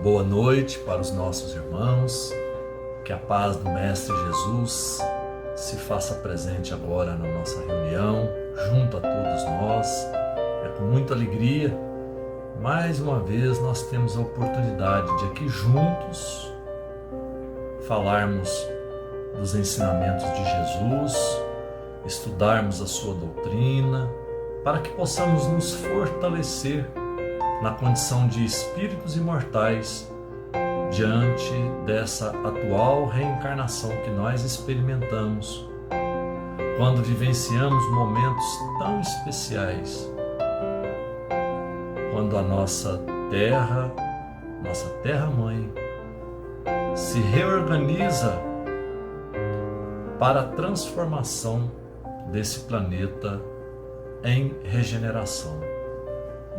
boa noite para os nossos irmãos, que a paz do Mestre Jesus se faça presente agora na nossa reunião, junto a todos nós. É com muita alegria, mais uma vez nós temos a oportunidade de aqui juntos falarmos dos ensinamentos de Jesus, estudarmos a sua doutrina, para que possamos nos fortalecer na condição de espíritos imortais diante dessa atual reencarnação que nós experimentamos quando vivenciamos momentos tão especiais, quando a nossa terra-mãe, se reorganiza para a transformação desse planeta em regeneração.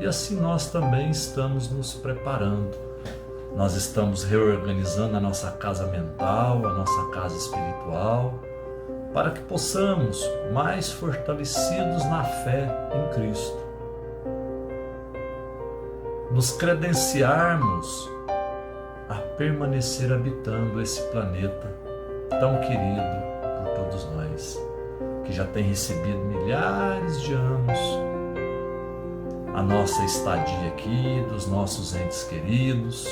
E assim nós também estamos nos preparando. Nós estamos reorganizando a nossa casa mental, a nossa casa espiritual, para que possamos, mais fortalecidos na fé em Cristo, nos credenciarmos a permanecer habitando esse planeta tão querido por todos nós, que já tem recebido milhares de anos a nossa estadia aqui, dos nossos entes queridos,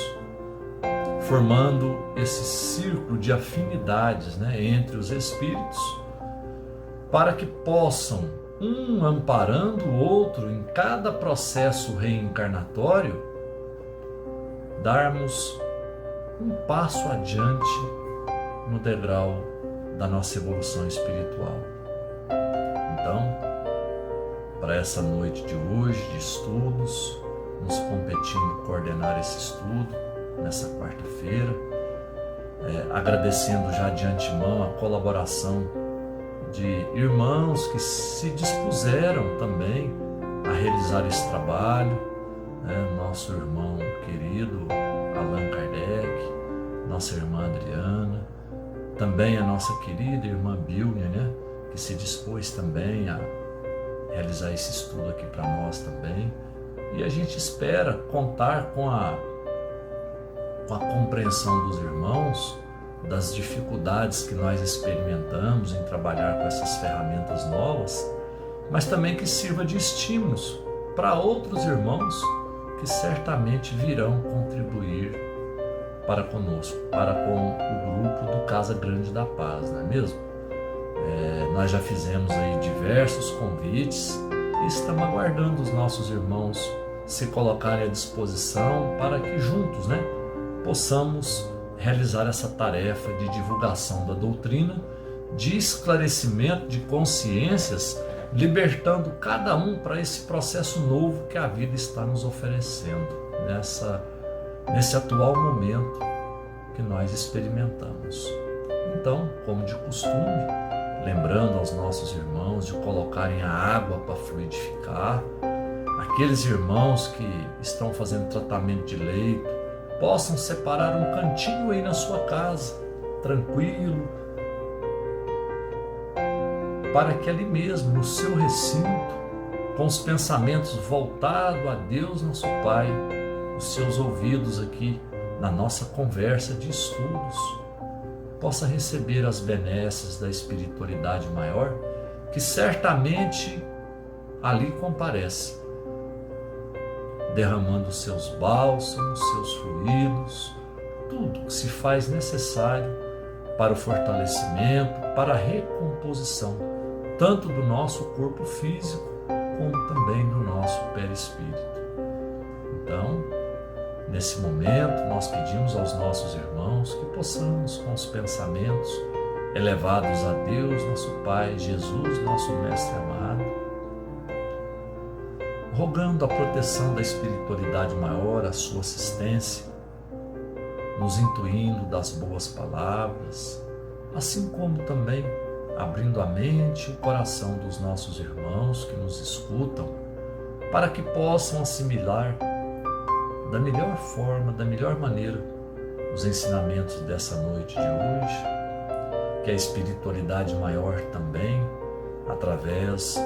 formando esse círculo de afinidades, entre os espíritos, para que possam, um amparando o outro em cada processo reencarnatório, darmos um passo adiante no degrau da nossa evolução espiritual. Então, para essa noite de hoje, de estudos, nos competindo coordenar esse estudo nessa quarta-feira, agradecendo já de antemão a colaboração de irmãos que se dispuseram também a realizar esse trabalho, nosso irmão querido Allan Kardec, nossa irmã Adriana, também a nossa querida irmã Bilnia, que se dispôs também a realizar esse estudo aqui para nós também. E a gente espera contar com a compreensão dos irmãos das dificuldades que nós experimentamos em trabalhar com essas ferramentas novas, mas também que sirva de estímulos para outros irmãos que certamente virão contribuir para conosco, para com o grupo do Casa Grande da Paz, não é mesmo? Nós já fizemos aí diversos convites e estamos aguardando os nossos irmãos se colocarem à disposição para que juntos, possamos realizar essa tarefa de divulgação da doutrina, de esclarecimento de consciências, libertando cada um para esse processo novo que a vida está nos oferecendo nesse atual momento que nós experimentamos. Então, como de costume, lembrando aos nossos irmãos de colocarem a água para fluidificar, aqueles irmãos que estão fazendo tratamento de leito, possam separar um cantinho aí na sua casa, tranquilo, para que ali mesmo, no seu recinto, com os pensamentos voltados a Deus nosso Pai, os seus ouvidos aqui na nossa conversa de estudos, possa receber as benesses da espiritualidade maior, que certamente ali comparece, derramando os seus bálsamos, seus fluidos, tudo que se faz necessário para o fortalecimento, para a recomposição, tanto do nosso corpo físico, como também do nosso perispírito. Então, nesse momento, nós pedimos aos nossos irmãos que possamos, com os pensamentos elevados a Deus, nosso Pai, Jesus, nosso Mestre amado, rogando a proteção da espiritualidade maior, a sua assistência, nos intuindo das boas palavras, assim como também abrindo a mente e o coração dos nossos irmãos que nos escutam, para que possam assimilar da melhor forma, da melhor maneira, os ensinamentos dessa noite de hoje, que a espiritualidade maior também, através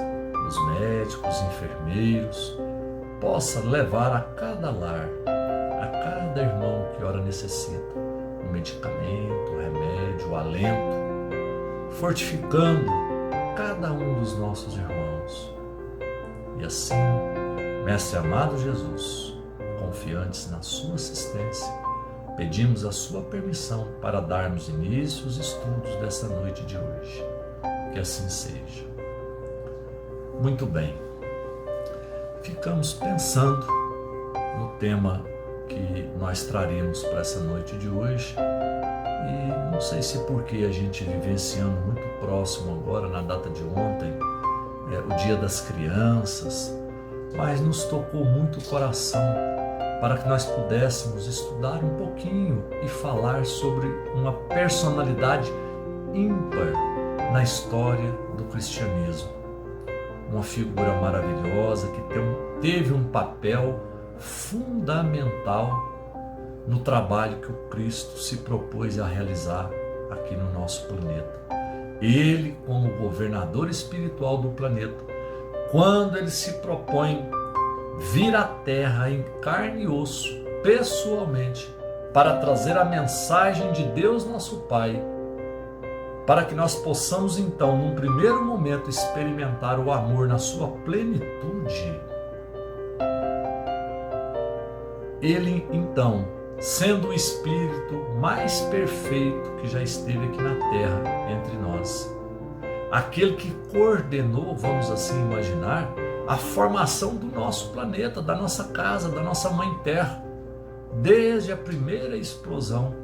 dos médicos, enfermeiros, possa levar a cada lar, a cada irmão que que ora necessita, um medicamento, um remédio, um alento, fortificando cada um dos nossos irmãos. E assim, Mestre amado Jesus, confiantes na sua assistência, pedimos a sua permissão para darmos início aos estudos dessa noite de hoje. Que assim seja. Muito bem. Ficamos pensando no tema que nós traríamos para essa noite de hoje. E não sei se porque a gente vivenciando muito próximo agora, na data de ontem, o Dia das Crianças, mas nos tocou muito o coração para que nós pudéssemos estudar um pouquinho e falar sobre uma personalidade ímpar na história do cristianismo. Uma figura maravilhosa que teve um papel fundamental no trabalho que o Cristo se propôs a realizar aqui no nosso planeta. Ele, como governador espiritual do planeta, quando ele se propõe vir à Terra em carne e osso, pessoalmente, para trazer a mensagem de Deus nosso Pai, para que nós possamos então, num primeiro momento, experimentar o amor na sua plenitude. Ele então, sendo o Espírito mais perfeito que já esteve aqui na Terra entre nós, aquele que coordenou, vamos assim imaginar, a formação do nosso planeta, da nossa casa, da nossa mãe Terra, desde a primeira explosão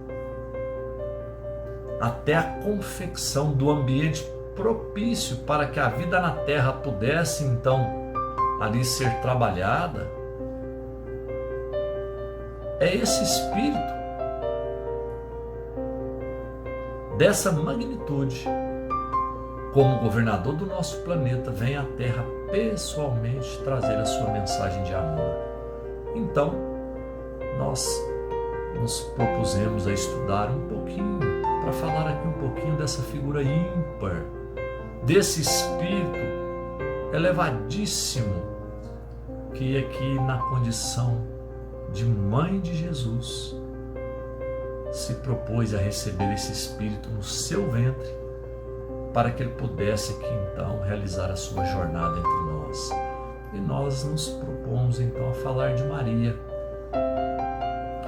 até a confecção do ambiente propício para que a vida na Terra pudesse então ali ser trabalhada. É esse Espírito dessa magnitude, como governador do nosso planeta, vem à Terra pessoalmente trazer a sua mensagem de amor. Então, nós nos propusemos a estudar um pouquinho, para falar aqui um pouquinho dessa figura ímpar, desse Espírito elevadíssimo, que aqui na condição de mãe de Jesus, se propôs a receber esse Espírito no seu ventre, para que ele pudesse aqui então realizar a sua jornada entre nós. E nós nos propomos então a falar de Maria,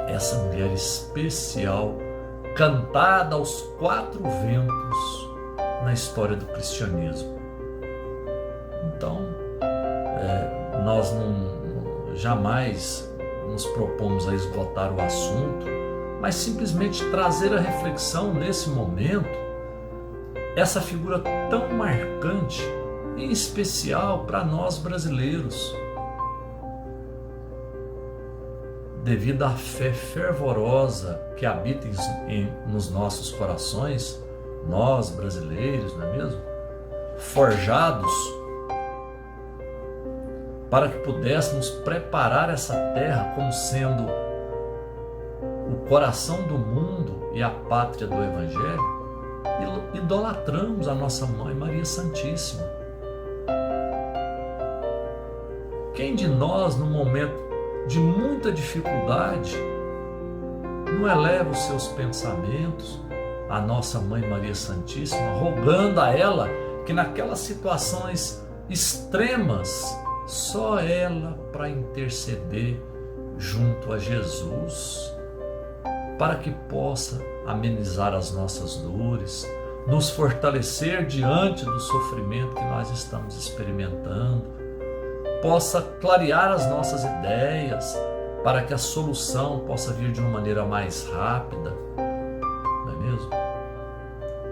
essa mulher especial, cantada aos quatro ventos na história do cristianismo. Então, nós jamais nos propomos a esgotar o assunto, mas simplesmente trazer a reflexão nesse momento, essa figura tão marcante, em especial para nós brasileiros, devido à fé fervorosa que habita nos nossos corações, nós brasileiros, não é mesmo? Forjados para que pudéssemos preparar essa terra como sendo o coração do mundo e a pátria do Evangelho, idolatramos a nossa Mãe Maria Santíssima. Quem de nós, no momento de muita dificuldade, não eleva os seus pensamentos à nossa Mãe Maria Santíssima, rogando a ela que naquelas situações extremas, só ela para interceder junto a Jesus, para que possa amenizar as nossas dores, nos fortalecer diante do sofrimento que nós estamos experimentando, possa clarear as nossas ideias, para que a solução possa vir de uma maneira mais rápida, não é mesmo?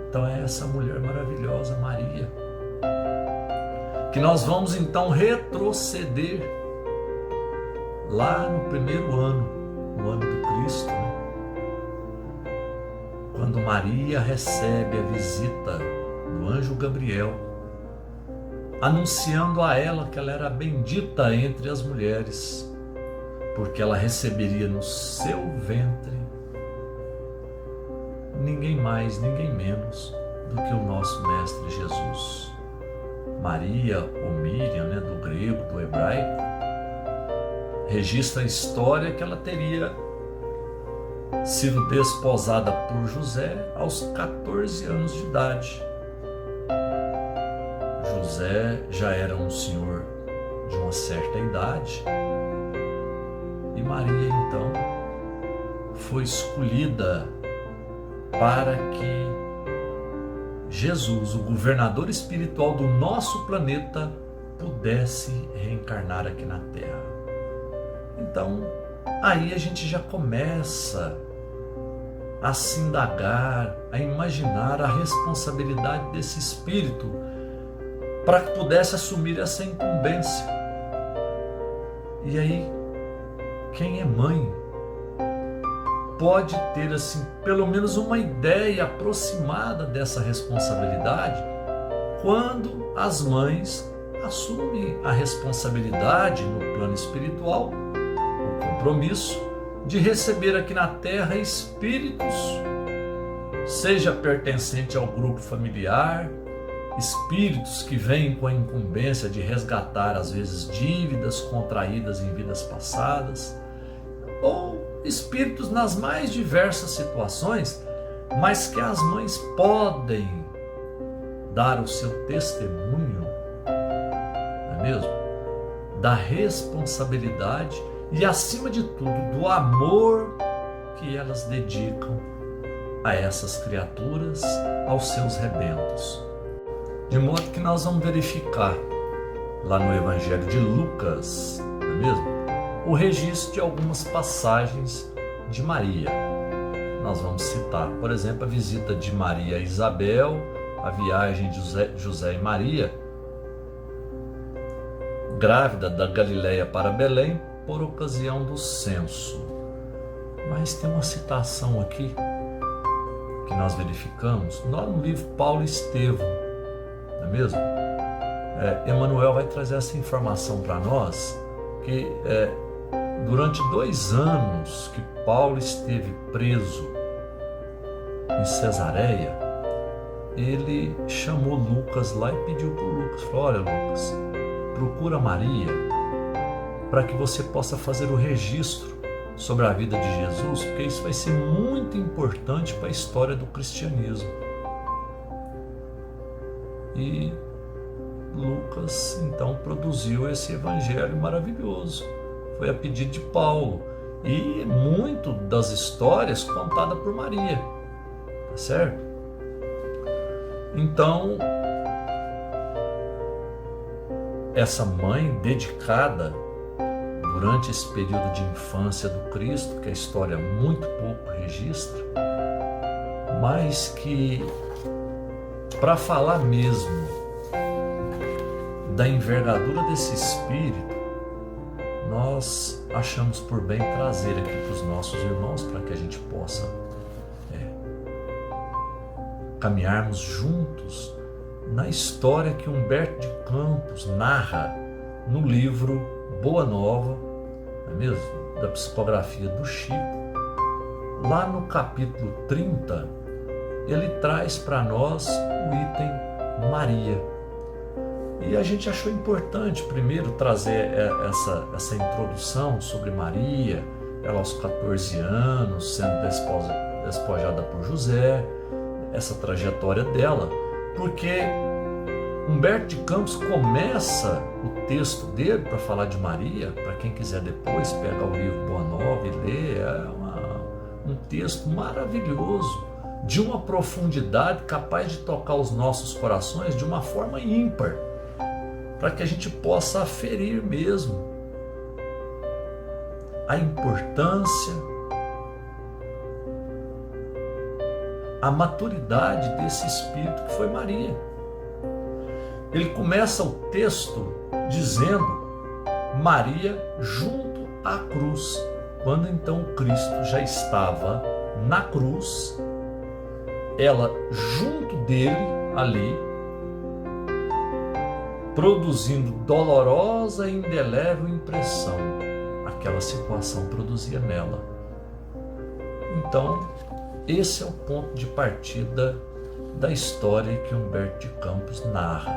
Então é essa mulher maravilhosa, Maria, que nós vamos então retroceder lá no primeiro ano, no ano do Cristo, né? Quando Maria recebe a visita do anjo Gabriel, anunciando a ela que ela era bendita entre as mulheres, porque ela receberia no seu ventre ninguém mais, ninguém menos do que o nosso Mestre Jesus. Maria, ou Miriam, do grego, do hebraico, registra a história que ela teria sido desposada por José aos 14 anos de idade. José já era um senhor de uma certa idade e Maria então foi escolhida para que Jesus, o governador espiritual do nosso planeta, pudesse reencarnar aqui na Terra. Então, aí a gente já começa a se indagar, a imaginar a responsabilidade desse espírito para que pudesse assumir essa incumbência. E aí, quem é mãe pode ter assim pelo menos uma ideia aproximada dessa responsabilidade quando as mães assumem a responsabilidade no plano espiritual, o compromisso de receber aqui na Terra espíritos, seja pertencente ao grupo familiar, espíritos que vêm com a incumbência de resgatar às vezes dívidas contraídas em vidas passadas, ou espíritos nas mais diversas situações, mas que as mães podem dar o seu testemunho, não é mesmo? Da responsabilidade e, acima de tudo, do amor que elas dedicam a essas criaturas, aos seus rebentos. De modo que nós vamos verificar lá no Evangelho de Lucas, não é mesmo? O registro de algumas passagens de Maria. Nós vamos citar, por exemplo, a visita de Maria a Isabel, a viagem de José e Maria, grávida da Galileia para Belém, por ocasião do censo. Mas tem uma citação aqui que nós verificamos lá no livro Paulo e Estevão, não é mesmo? Emmanuel vai trazer essa informação para nós, que durante 2 anos que Paulo esteve preso em Cesareia, ele chamou Lucas lá e pediu para o Lucas, falou: olha Lucas, procura Maria para que você possa fazer o registro sobre a vida de Jesus, porque isso vai ser muito importante para a história do cristianismo. E Lucas então produziu esse evangelho maravilhoso. Foi a pedido de Paulo, e muito das histórias contadas por Maria, tá certo? Então, essa mãe dedicada durante esse período de infância do Cristo, que a história muito pouco registra, mas que, para falar mesmo da envergadura desse espírito, nós achamos por bem trazer aqui para os nossos irmãos, para que a gente possa caminharmos juntos na história que Humberto de Campos narra no livro Boa Nova, não é mesmo? Da psicografia do Chico. Lá no capítulo 30, ele traz para nós o item Maria. E a gente achou importante primeiro trazer essa introdução sobre Maria, ela aos 14 anos, sendo despojada por José, essa trajetória dela, porque Humberto de Campos começa o texto dele para falar de Maria. Para quem quiser depois pegar o livro Boa Nova e ler, um texto maravilhoso, de uma profundidade capaz de tocar os nossos corações de uma forma ímpar, para que a gente possa aferir mesmo a importância, a maturidade desse espírito que foi Maria. Ele começa o texto dizendo Maria junto à cruz. Quando então Cristo já estava na cruz, ela junto dele ali, produzindo dolorosa e indelével impressão. Aquela situação produzia nela. Então, esse é o ponto de partida da história que Humberto de Campos narra,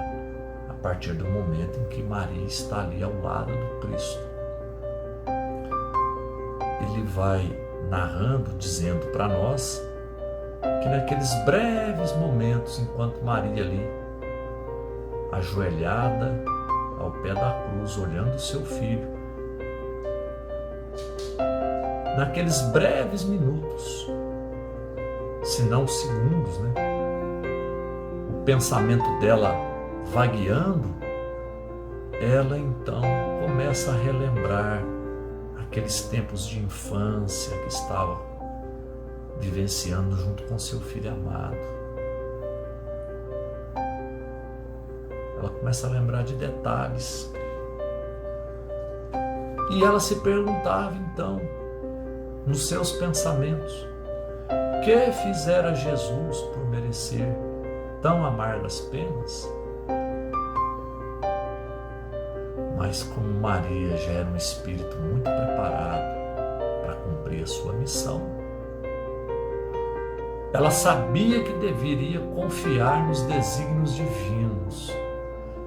a partir do momento em que Maria está ali ao lado do Cristo. Ele vai narrando, dizendo para nós que naqueles breves momentos, enquanto Maria ali, ajoelhada ao pé da cruz, olhando o seu filho, naqueles breves minutos, se não segundos, o pensamento dela vagueando, ela então começa a relembrar aqueles tempos de infância que estava vivenciando junto com seu filho amado. Ela começa a lembrar de detalhes. E ela se perguntava então, nos seus pensamentos, que fizera Jesus por merecer tão amargas penas? Mas como Maria já era um espírito muito preparado para cumprir a sua missão, ela sabia que deveria confiar nos desígnios divinos,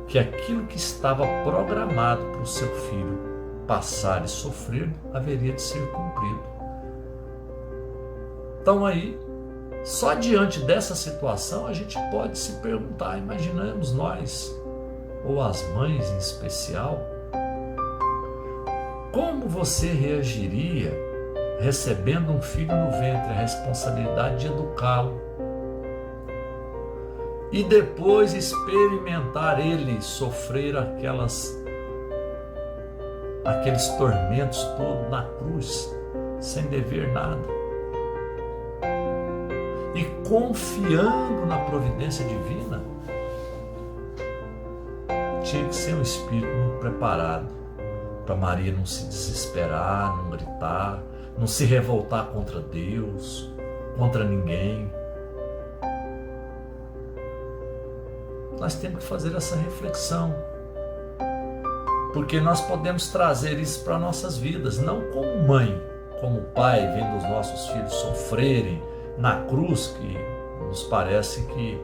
que aquilo que estava programado para o seu filho passar e sofrer haveria de ser cumprido. Então aí, só diante dessa situação a gente pode se perguntar, imaginamos nós, ou as mães em especial, como você reagiria recebendo um filho no ventre, a responsabilidade de educá-lo, e depois experimentar ele sofrer aqueles tormentos todos na cruz, sem dever nada, e confiando na providência divina? Tinha que ser um espírito muito preparado para Maria não se desesperar, não gritar, não se revoltar contra Deus, contra ninguém. Nós temos que fazer essa reflexão, porque nós podemos trazer isso para nossas vidas, não como mãe, como pai, vendo os nossos filhos sofrerem na cruz, que nos parece que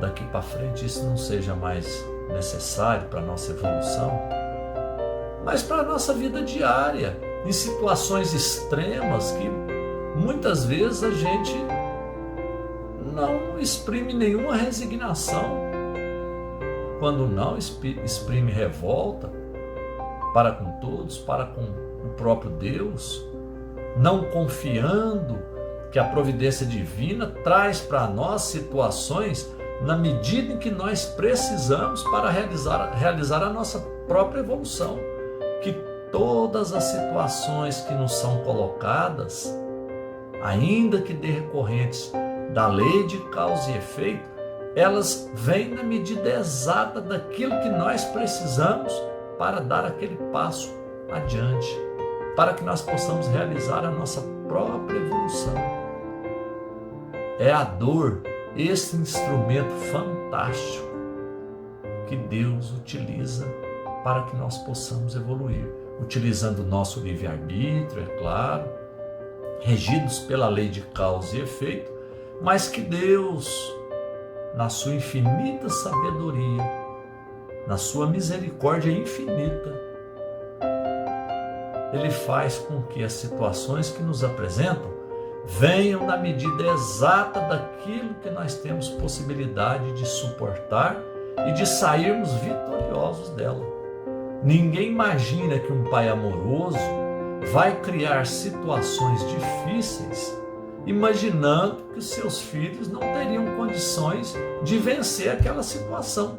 daqui para frente isso não seja mais necessário para a nossa evolução, mas para a nossa vida diária, em situações extremas que muitas vezes a gente não exprime nenhuma resignação, quando não exprime revolta para com todos, para com o próprio Deus, não confiando que a providência divina traz para nós situações na medida em que nós precisamos para realizar a nossa própria evolução, que todas as situações que nos são colocadas, ainda que decorrentes da lei de causa e efeito, elas vêm na medida exata daquilo que nós precisamos para dar aquele passo adiante, para que nós possamos realizar a nossa própria evolução. É a dor, esse instrumento fantástico que Deus utiliza para que nós possamos evoluir, utilizando o nosso livre-arbítrio, é claro, regidos pela lei de causa e efeito, mas que Deus, na sua infinita sabedoria, na sua misericórdia infinita, Ele faz com que as situações que nos apresentam venham na medida exata daquilo que nós temos possibilidade de suportar e de sairmos vitoriosos dela. Ninguém imagina que um pai amoroso vai criar situações difíceis imaginando que os seus filhos não teriam condições de vencer aquela situação.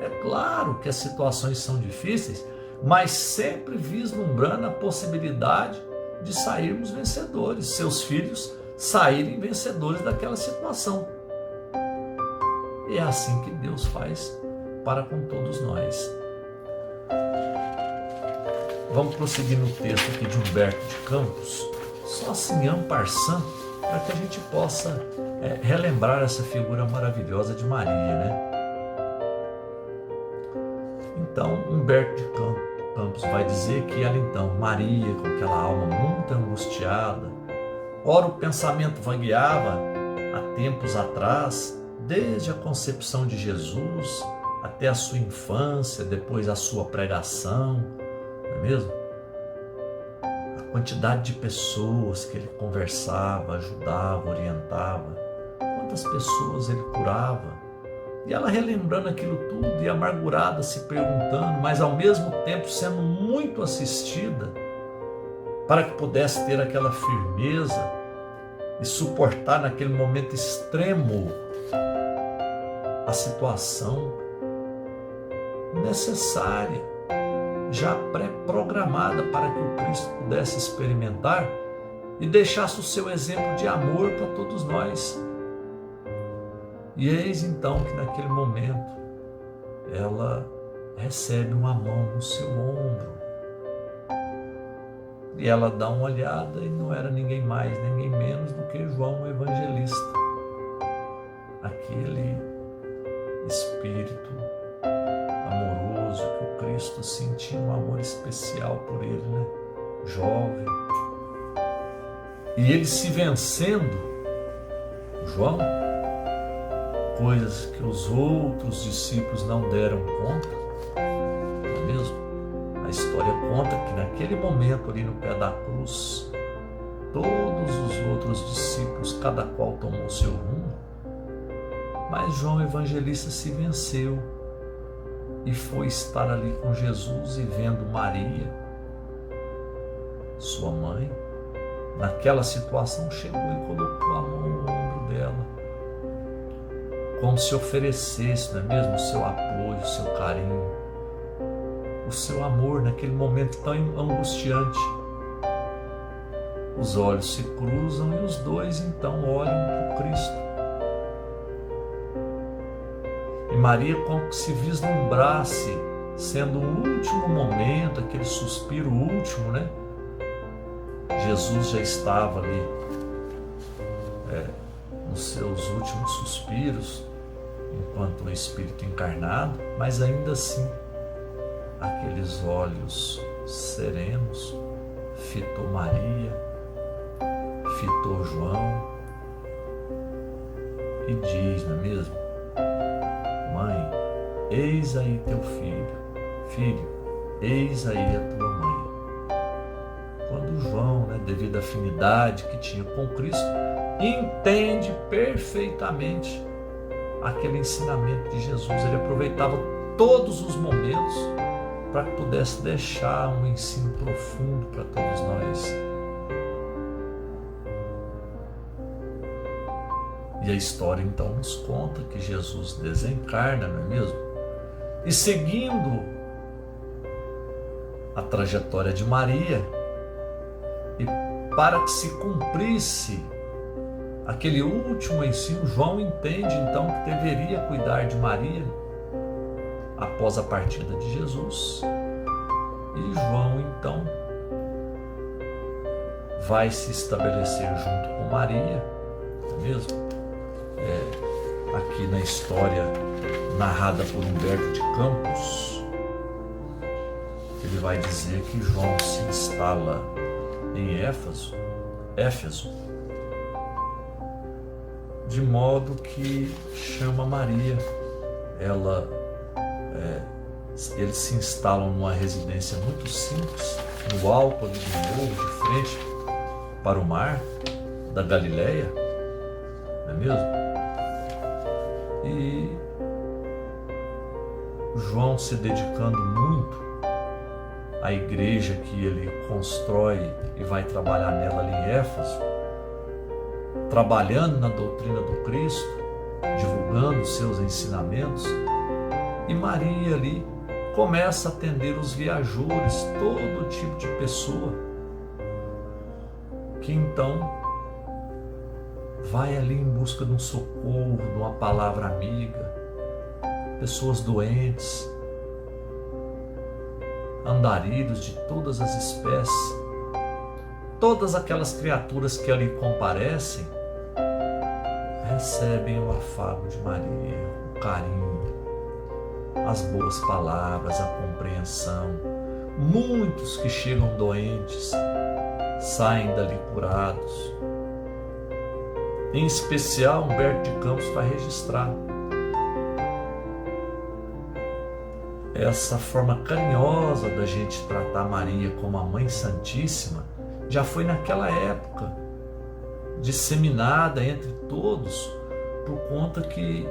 É claro que as situações são difíceis, mas sempre vislumbrando a possibilidade de sairmos vencedores, seus filhos saírem vencedores daquela situação. E é assim que Deus faz para com todos nós. Vamos prosseguir no texto aqui de Humberto de Campos, só assim en passant, para que a gente possa relembrar essa figura maravilhosa de Maria, né? Então, Humberto de Campos vai dizer que ela então, Maria, com aquela alma muito angustiada, ora o pensamento vagueava há tempos atrás, desde a concepção de Jesus até a sua infância, depois a sua pregação, não é mesmo? quantidade de pessoas que ele conversava, ajudava, orientava, quantas pessoas ele curava. E ela relembrando aquilo tudo e amargurada, se perguntando, mas ao mesmo tempo sendo muito assistida, para que pudesse ter aquela firmeza e suportar naquele momento extremo a situação necessária, já pré-programada para que o Cristo pudesse experimentar e deixasse o seu exemplo de amor para todos nós. E eis então que naquele momento ela recebe uma mão no seu ombro. E ela dá uma olhada e não era ninguém mais, ninguém menos do que João o Evangelista. Aquele espírito amoroso que o Cristo sentia um amor especial por ele, né? Jovem. E ele se vencendo, João, coisas que os outros discípulos não deram conta, não é mesmo? A história conta que naquele momento ali no pé da cruz, todos os outros discípulos, cada qual tomou seu rumo, mas João Evangelista se venceu e foi estar ali com Jesus e vendo Maria, sua mãe, naquela situação chegou e colocou a mão no ombro dela, como se oferecesse, não é mesmo, o seu apoio, o seu carinho, o seu amor naquele momento tão angustiante. Os olhos se cruzam e os dois então olham para o Cristo. E Maria, como se vislumbrasse, sendo o último momento, aquele suspiro último, né? Jesus já estava ali nos seus últimos suspiros, enquanto o Espírito encarnado, mas ainda assim, aqueles olhos serenos fitou Maria, fitou João e diz, não é mesmo? Mãe, eis aí teu filho, filho, eis aí a tua mãe. Quando João, né, devido à afinidade que tinha com Cristo, entende perfeitamente aquele ensinamento de Jesus, ele aproveitava todos os momentos para que pudesse deixar um ensino profundo para todos nós. E a história então nos conta que Jesus desencarna, não é mesmo? E seguindo a trajetória de Maria, e para que se cumprisse aquele último ensino, João entende então que deveria cuidar de Maria após a partida de Jesus. E João então vai se estabelecer junto com Maria, não é mesmo? Aqui na história narrada por Humberto de Campos, ele vai dizer que João se instala em Éfeso, de modo que chama Maria. Eles se instalam numa residência muito simples, no alto ali do morro, de frente para o mar da Galileia, não é mesmo? E João se dedicando muito à igreja que ele constrói e vai trabalhar nela ali em Éfeso, trabalhando na doutrina do Cristo, divulgando seus ensinamentos, e Maria ali começa a atender os viajores, todo tipo de pessoa que então vai ali em busca de um socorro, de uma palavra amiga, pessoas doentes, andarilhos de todas as espécies, todas aquelas criaturas que ali comparecem, recebem o afago de Maria, o carinho, as boas palavras, a compreensão. Muitos que chegam doentes saem dali curados. Em especial, Humberto de Campos vai registrar essa forma carinhosa da gente tratar Maria como a Mãe Santíssima, já foi naquela época disseminada entre todos, por conta que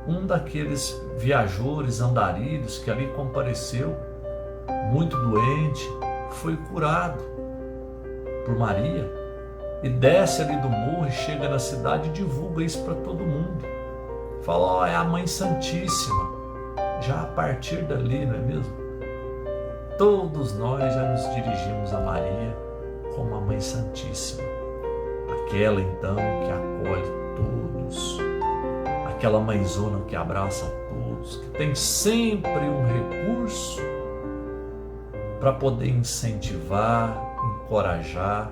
um daqueles viajores andarilhos que ali compareceu, muito doente, foi curado por Maria, e desce ali do morro e chega na cidade e divulga isso para todo mundo. Fala, é a Mãe Santíssima. Já a partir dali, não é mesmo? Todos nós já nos dirigimos a Maria como a Mãe Santíssima. Aquela então que acolhe todos, aquela mãezona que abraça todos, que tem sempre um recurso para poder incentivar, encorajar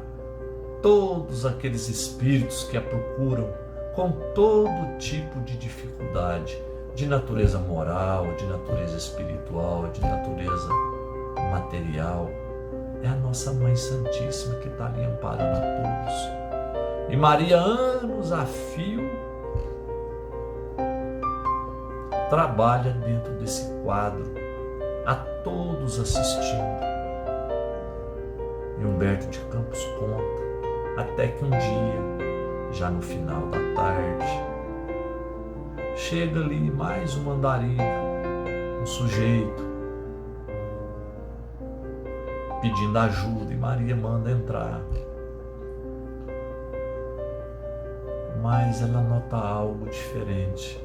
todos aqueles espíritos que a procuram com todo tipo de dificuldade, de natureza moral, de natureza espiritual, de natureza material. É a nossa Mãe Santíssima que está ali amparando a todos. E Maria, anos a fio, trabalha dentro desse quadro, a todos assistindo. E Humberto de Campos conta, até que um dia, já no final da tarde, chega ali mais um andarilho, um sujeito, pedindo ajuda, e Maria manda entrar. Mas ela nota algo diferente.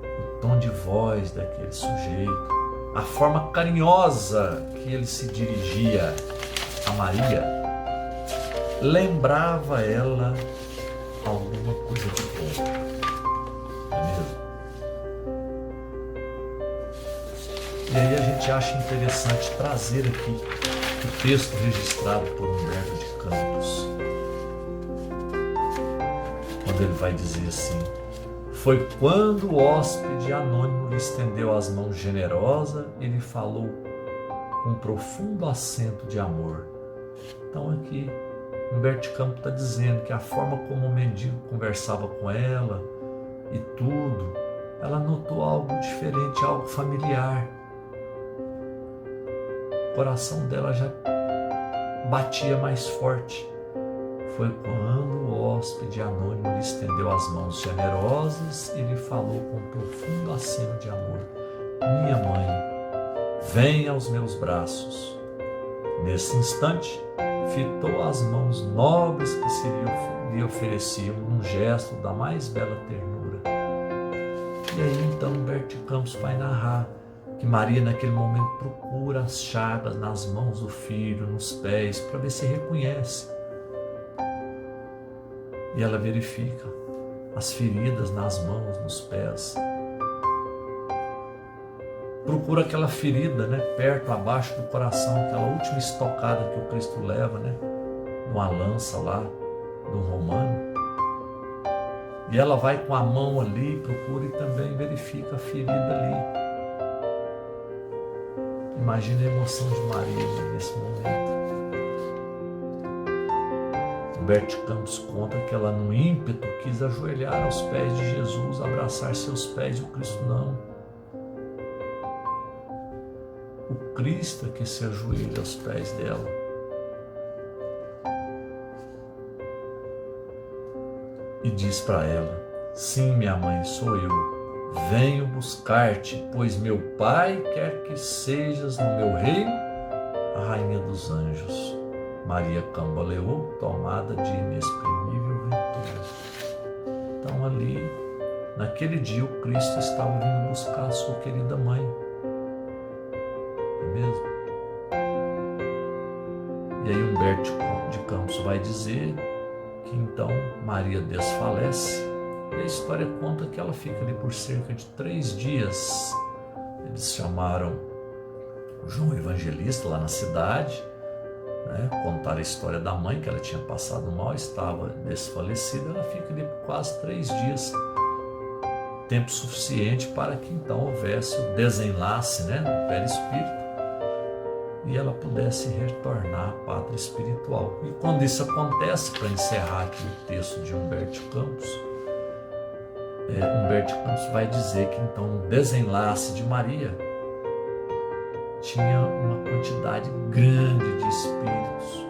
O tom de voz daquele sujeito, a forma carinhosa que ele se dirigia a Maria, lembrava ela alguma coisa de bom. É mesmo? E aí a gente acha interessante trazer aqui o texto registrado por Humberto de Campos, quando ele vai dizer assim: foi quando o hóspede anônimo lhe estendeu as mãos generosa e lhe falou com um profundo acento de amor. Então aqui Humberto de Campos está dizendo que a forma como o mendigo conversava com ela e tudo, ela notou algo diferente, algo familiar. O coração dela já batia mais forte. Foi quando o hóspede anônimo lhe estendeu as mãos generosas e lhe falou com um profundo aceno de amor: minha mãe, venha aos meus braços. Nesse instante, fitou as mãos nobres que lhe ofereciam num gesto da mais bela ternura. E aí então Humberto de Campos vai narrar que Maria naquele momento procura as chagas nas mãos do filho, nos pés, para ver se reconhece. E ela verifica as feridas nas mãos, nos pés. Procura aquela ferida, perto, abaixo do coração, aquela última estocada que o Cristo leva, numa lança lá, do romano. E ela vai com a mão ali, procura e também verifica a ferida ali. Imagina a emoção de Maria nesse momento. Humberto de Campos conta que ela, no ímpeto, quis ajoelhar aos pés de Jesus, abraçar seus pés, e o Cristo não. O Cristo é que se ajoelha aos pés dela. E diz para ela: sim, minha mãe, sou eu. Venho buscar-te, pois meu Pai quer que sejas no meu reino a rainha dos anjos. Maria cambaleou, tomada de inexprimível ventura. Então ali, naquele dia, o Cristo estava vindo buscar a sua querida mãe. Não é mesmo? E aí Humberto de Campos vai dizer que então Maria desfalece, e a história conta que ela fica ali por cerca de 3 dias. Eles chamaram João Evangelista lá na cidade, contaram a história da mãe, que ela tinha passado mal, estava desfalecida. Ela fica ali por quase 3 dias, tempo suficiente para que então houvesse o desenlace do perispírito e ela pudesse retornar à pátria espiritual. E quando isso acontece, para encerrar aqui o texto de Humberto de Campos, Humberto de Campos vai dizer que então no desenlace de Maria tinha uma quantidade grande de espíritos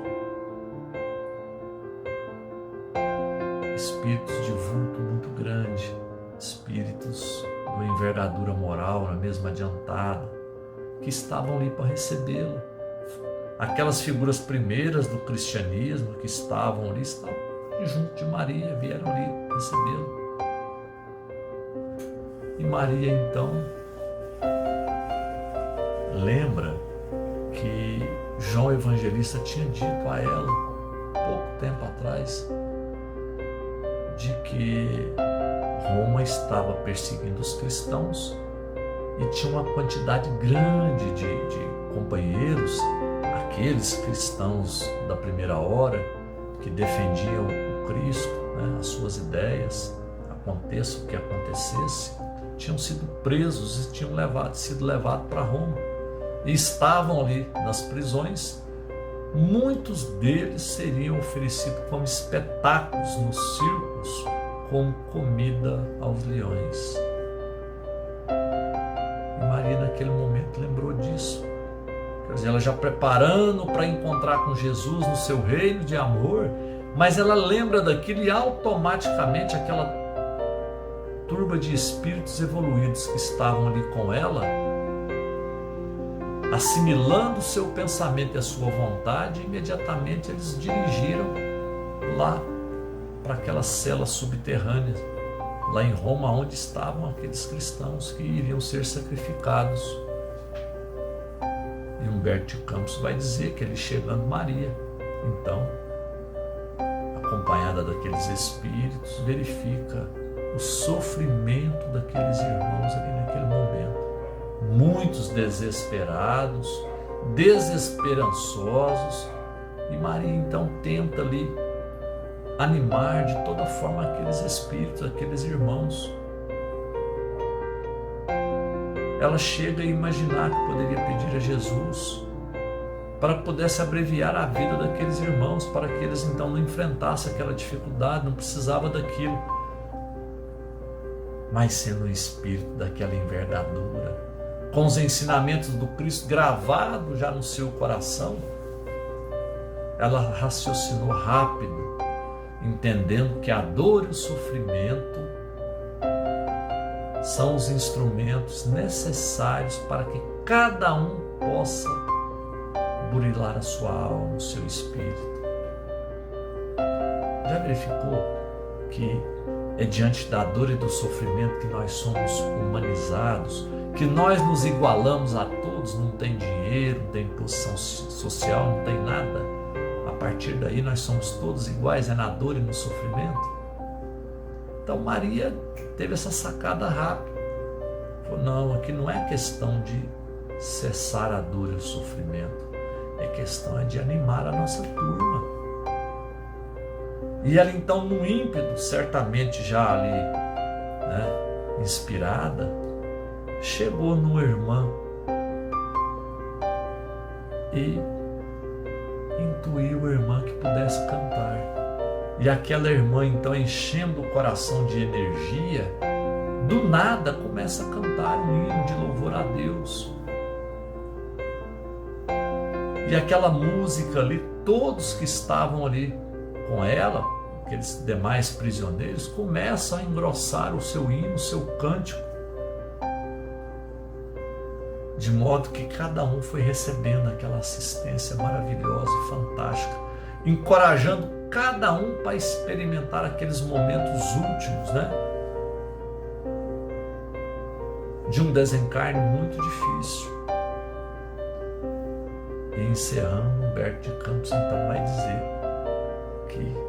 espíritos de vulto muito grande, espíritos de uma envergadura moral na mesma adiantada, que estavam ali para recebê-lo. Aquelas figuras primeiras do cristianismo que estavam ali, estavam junto de Maria, vieram ali recebê-lo. E Maria então lembra que João Evangelista tinha dito a ela, pouco tempo atrás, de que Roma estava perseguindo os cristãos e tinha uma quantidade grande de companheiros, aqueles cristãos da primeira hora que defendiam o Cristo, as suas ideias, aconteça o que acontecesse, tinham sido presos e tinham sido levados para Roma. E estavam ali nas prisões. Muitos deles seriam oferecidos como espetáculos nos circos, como comida aos leões. E Maria naquele momento lembrou disso. Quer dizer, ela já preparando para encontrar com Jesus no seu reino de amor, mas ela lembra daquilo e automaticamente aquela turba de espíritos evoluídos que estavam ali com ela, assimilando o seu pensamento e a sua vontade, imediatamente eles dirigiram lá para aquelas celas subterrâneas, lá em Roma, onde estavam aqueles cristãos que iriam ser sacrificados. E Humberto de Campos vai dizer que ele chegando Maria, então, acompanhada daqueles espíritos, verifica o sofrimento daqueles irmãos ali naquele momento. Muitos desesperados, desesperançosos, e Maria então tenta ali animar de toda forma aqueles espíritos, aqueles irmãos. Ela chega a imaginar que poderia pedir a Jesus para que pudesse abreviar a vida daqueles irmãos, para que eles então não enfrentassem aquela dificuldade, não precisava daquilo. Mas sendo um espírito daquela envergadura, com os ensinamentos do Cristo gravados já no seu coração, ela raciocinou rápido, entendendo que a dor e o sofrimento são os instrumentos necessários para que cada um possa burilar a sua alma, o seu espírito. Já verificou que é diante da dor e do sofrimento que nós somos humanizados, que nós nos igualamos a todos, não tem dinheiro, não tem posição social, não tem nada. A partir daí nós somos todos iguais, é na dor e no sofrimento. Então Maria teve essa sacada rápida. Falou, não, aqui não é questão de cessar a dor e o sofrimento, é questão de animar a nossa turma. E ela então, no ímpeto, certamente já ali, inspirada, chegou numa irmã e intuiu a irmã que pudesse cantar. E aquela irmã então, enchendo o coração de energia, do nada começa a cantar um hino de louvor a Deus. E aquela música ali, todos que estavam ali com ela, aqueles demais prisioneiros, começam a engrossar o seu hino, o seu cântico, de modo que cada um foi recebendo aquela assistência maravilhosa e fantástica, encorajando cada um para experimentar aqueles momentos últimos, de um desencarne muito difícil. E encerrando, Humberto de Campos então vai dizer que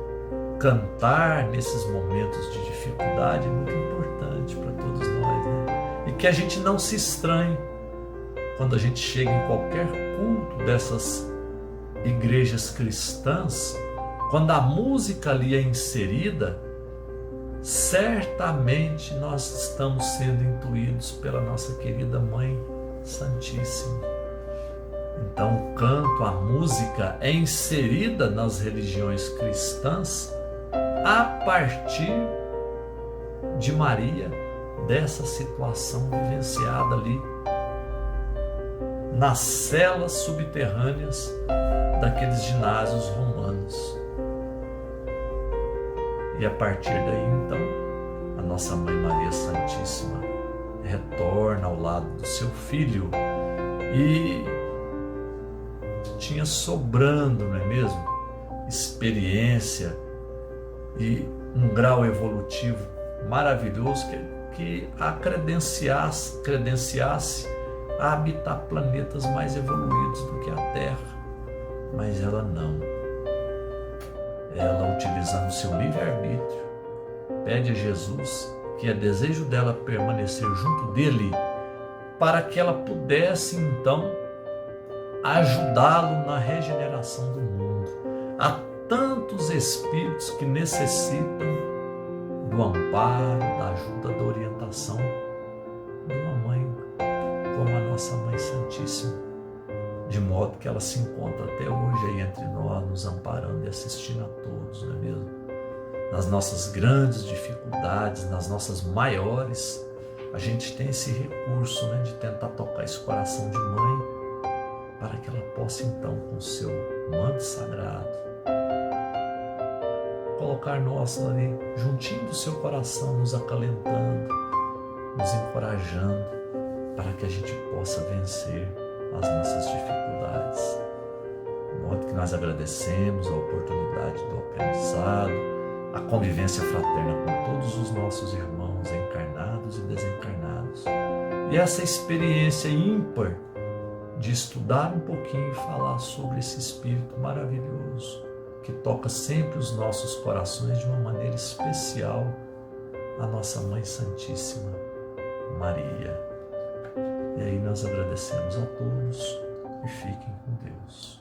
cantar nesses momentos de dificuldade é muito importante para todos nós, e que a gente não se estranhe quando a gente chega em qualquer culto dessas igrejas cristãs, quando a música ali é inserida, certamente nós estamos sendo intuídos pela nossa querida Mãe Santíssima. Então o canto, a música é inserida nas religiões cristãs a partir de Maria, dessa situação vivenciada ali nas celas subterrâneas daqueles ginásios romanos. E a partir daí, então, a nossa Mãe Maria Santíssima retorna ao lado do seu filho e tinha sobrando, não é mesmo? Experiência e um grau evolutivo maravilhoso que a credenciasse a habitar planetas mais evoluídos do que a Terra. Mas ela não. Ela, utilizando seu livre-arbítrio, pede a Jesus que é desejo dela permanecer junto dele para que ela pudesse então ajudá-lo na regeneração do mundo. Há tantos espíritos que necessitam do amparo, da ajuda, da orientação de uma mãe como a nossa Mãe Santíssima, de modo que ela se encontra até hoje aí entre nós, nos amparando e assistindo a todos, não é mesmo? Nas nossas grandes dificuldades, nas nossas maiores, a gente tem esse recurso, né, de tentar tocar esse coração de mãe para que ela possa então, com o seu manto sagrado, colocar nós ali juntinho do seu coração, nos acalentando, nos encorajando para que a gente possa vencer as nossas dificuldades. De modo que nós agradecemos a oportunidade do aprendizado, a convivência fraterna com todos os nossos irmãos encarnados e desencarnados. E essa experiência ímpar de estudar um pouquinho e falar sobre esse Espírito maravilhoso que toca sempre os nossos corações de uma maneira especial, a nossa Mãe Santíssima Maria. E aí nós agradecemos a todos e fiquem com Deus.